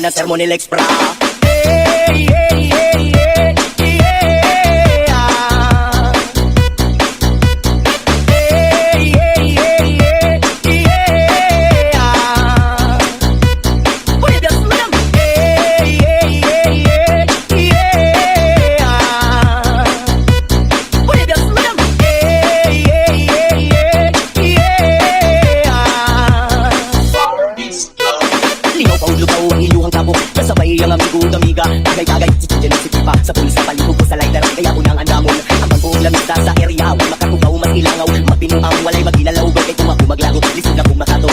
ng Sermonil Extra. Hey, hey, hey, hey, yeah. Hey, hey, hey, hey, yeah. Pwede Dios madam. Hey, hey, hey, hey, yeah. Pwede Dios madam. Hey, hey, hey, hey, yeah. Linaw pa lugaw ang iyuhang tabo, kasabay ang amigo amiga. Tagay-tagay, si Chichen at si Pipa, sa pulis sa palibog ko sa lighter, kaya po nang andamon. Ang bangkong lamista sa area, wal makatugaw, mas ilangaw. Magpinuang walay maginalaw, bagay kung ako maglago, lisod na kung makato.